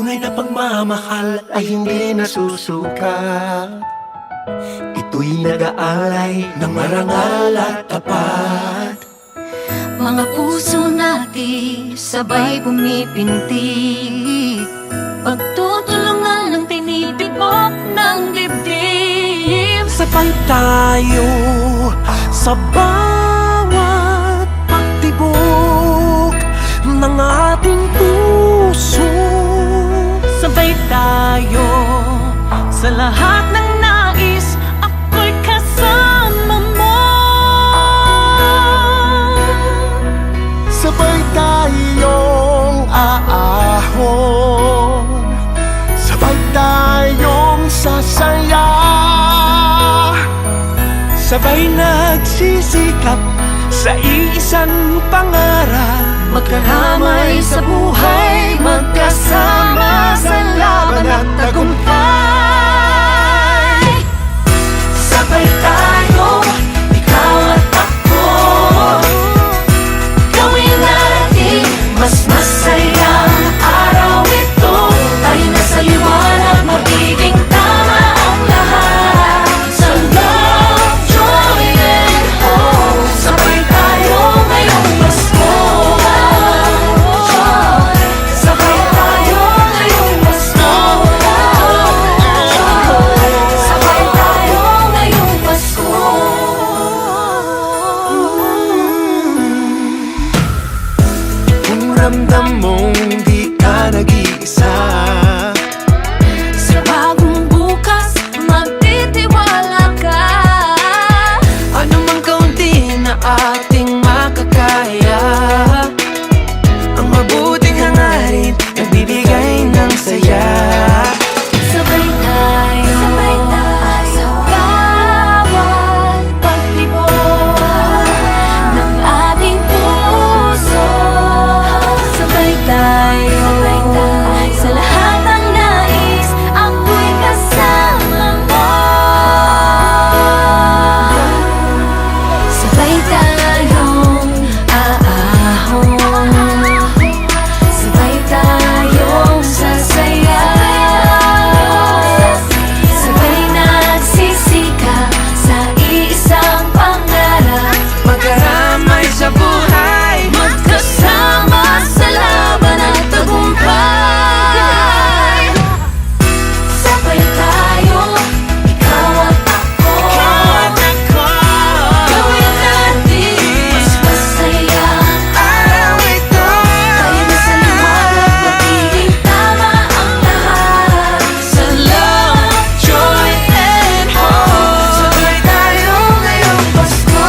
Tunay na pagmamahal ay hindi nasusuka. Ito'y nag-aalay ng marangal at tapat. Mga puso natin sabay pumipintig, pagtutulungan ng tinitibok ng dibdib. Sabay tayo sa bawat pagtibok ng ating puso. Sabay tayo sa lahat ng nais, ako'y kasama mo. Sabay tayong aahon, sabay tayong sasaya, sabay nagsisikap sa iisang pangarap. Magkaramay sa buhay, magkasama sa laban at tagumpay. Sabay tayo, ikaw at ako, Gawin natin mas masayang araw ito. Tayo na sa liwanag, magiging tama ang lahat. Sa love, joy, and hope. Sabay tayo ngayong Pasko. Sabay tayo ngayong Pasko. Sabay tayo ngayong Pasko. kung ramdam mong di ka nag-iisa, Sa bagong bukas, magtitiwala ka. anumang kaunti na ating makakaya, ang mabuting hangarin nagbibigay ng saya. Sabay tayo sa bawat pagtibok ng ating puso. Sabay tayo sa lahat ng nais, ako'y kasama mo. Sabay tayong aahon, sabay tayong sasaya, sabay nagsisikap sa iisang pangarap. Magkaramay sa buhay, Magkasama sa laban at tagumpay. Sabay tayo, ikaw at ako, gawin natin mas masayang araw ito. tayo na sa liwanag, magiging tama ang lahat. Sa love, joy, and hope. Sabay tayo ngayong Pasko.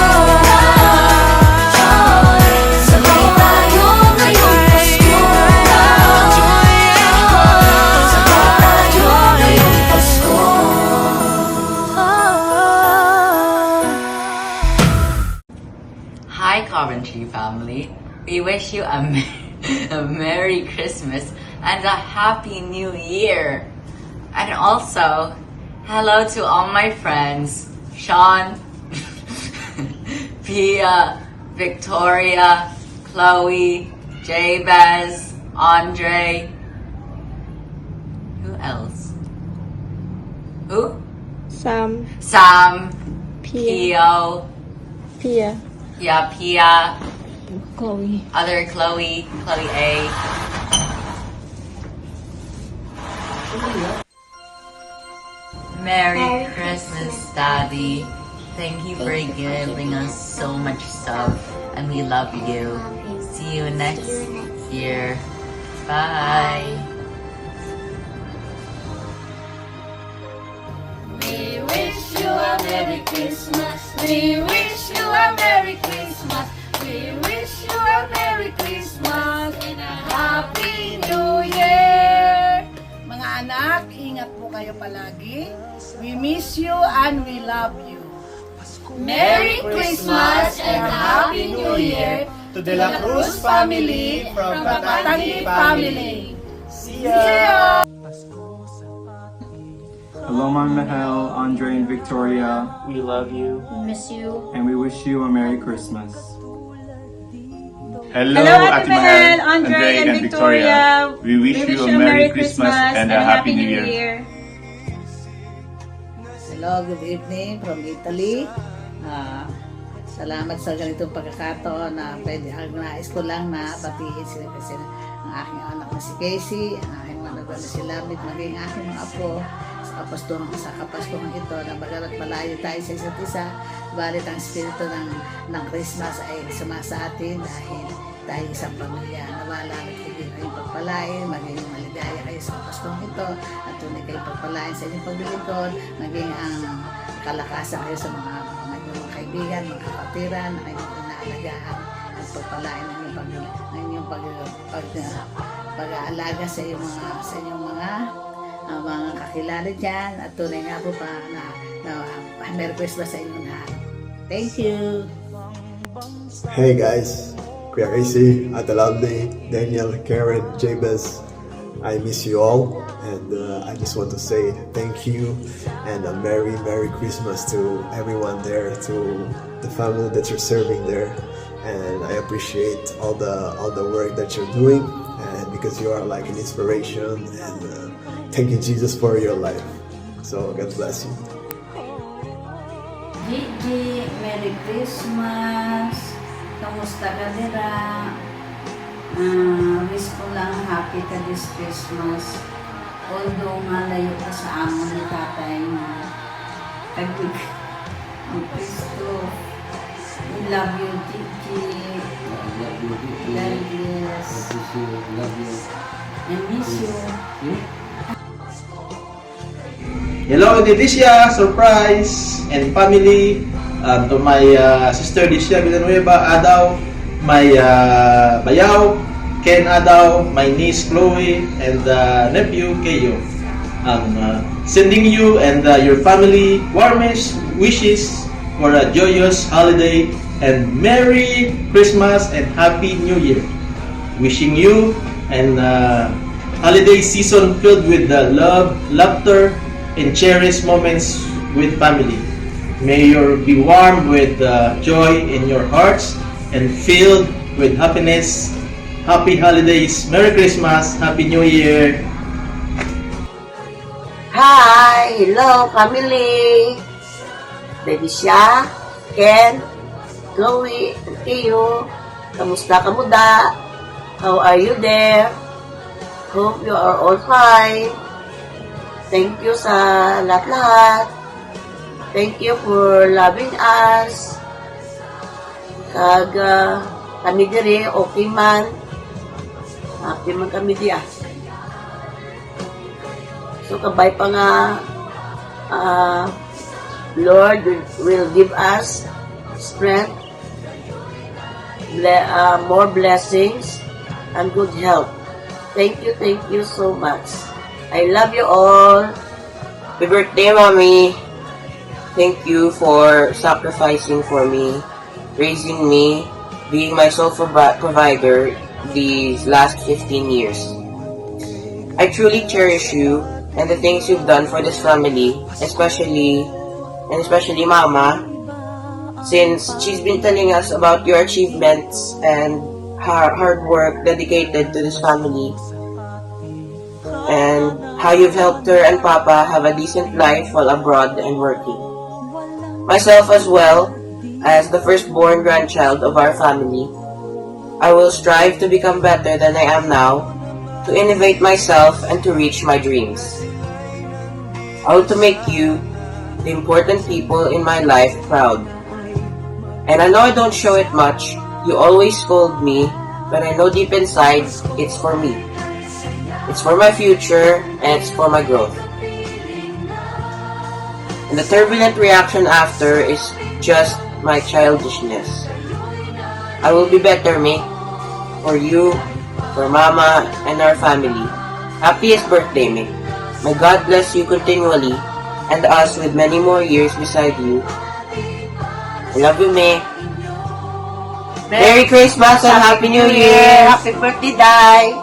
Sabay tayo ngayong Pasko. Sabay tayo ngayong Pasko. Hi Coventry family, we wish you a Merry Christmas and a Happy New Year. And also, hello to all my friends, Sean, Pia, Victoria, Chloe, Jabez, Andre. Who else? Who? Sam, Sam, Pia, Pio, Pia, yeah, Pia, Chloe. other Chloe, Chloe A. Merry Christmas, Daddy. Thank you for giving us so much stuff, and we love you. See you next year. Bye. We wish you a Merry Christmas. We wish you a Merry Christmas. We wish you a Merry Christmas and a Happy New Year. Mga anak, ingat po kayo palagi. We miss you and we love you. Merry Christmas and a Happy New Year To De La Cruz family from Batangi family. See ya! Hello, Mom Mahel, Andre, and Victoria, We love you. Miss you. and we wish you a Merry Christmas. Hello, Ate Mahal, Andre, and Victoria. We wish you a Merry Christmas and a Happy New Year. Hello, good evening from Italy. Salamat sa ganitong pagkakataon na pwede ang nais ko lang na batiin sila kasi ang aking anak na si Casey, ang aking managal na si Lamit, maging aking mga apo sa kapastuhan ito na bagamat malayo tayo sa isa't isa, balit ang espiritu ng Christmas ay suma sa atin dahil tayo isang pamilya. Nawala at hindi kayong pagpalain, maging maligaya kayo sa kapastuhan ito at tunay kayong pagpalain sa inyong paglilingkod, maging ang kalakasan kayo sa mga kaibigan, mga kapatiran na kayong inaalagaan at pagpalain ng inyong pag-aalaga sa inyong mga kakilala dyan at tunay nga po pa na Merry Christmas sa inyong lahat. Thank you! Hey guys, Kuya Casey, Ate Lovely, Daniel, Karen, Jabez, I miss you all, and I just want to say thank you and a Merry Christmas to everyone there, to the family that you're serving there, and I appreciate all the work that you're doing, and because you are like an inspiration, and thank you Jesus for your life. So God bless you. Gigi, Merry Christmas. Kamusta ka dira? Wish ko lang happy ka this Christmas. Although nga layo ka sa amo ni tatay na tagig ang Kristo. We love you, Gigi. Love you, Gigi. God bless. Love you. I miss you. Hello, Leticia, surprise, and family. To my sister Licia Villanueva, Adaw, my Bayaw, Ken Adaw, my niece Chloe, and nephew Keyo. Sending you and your family warmest wishes for a joyous holiday and Merry Christmas and Happy New Year. Wishing you and holiday season filled with love, laughter, and cherished moments with family. May you be warm with joy in your hearts and filled with happiness. Happy holidays, Merry Christmas, Happy New Year. Hi! Hello, family! Leticia, Ken, Chloe, and Theo. Kamusta ka muda? How are you there? Hope you are all fine. Thank you sa lahat-lahat. Thank you for loving us. Kag kami diri, okay man. Happy man kami diya. So kabay pa nga Lord will give us strength, more blessings, and good health. Thank you so much. I love you all. Happy birthday, Mommy. Thank you for sacrificing for me, raising me, being my sole provider these last 15 years. I truly cherish you and the things you've done for this family, especially Mama, since she's been telling us about your achievements and hard work dedicated to this family, and how you've helped her and Papa have a decent life while abroad and working. Myself as well, as the firstborn grandchild of our family, I will strive to become better than I am now, to innovate myself and to reach my dreams. I want to make you, the important people in my life, proud. And I know I don't show it much, you always scold me, but I know deep inside, it's for me. It's for my future, and it's for my growth. And the turbulent reaction after is just my childishness. I will be better, May. For you, for Mama, and our family. Happiest birthday, May. May God bless you continually, and us with many more years beside you. I love you, May. Merry Christmas and Happy New Year! Happy birthday, Day!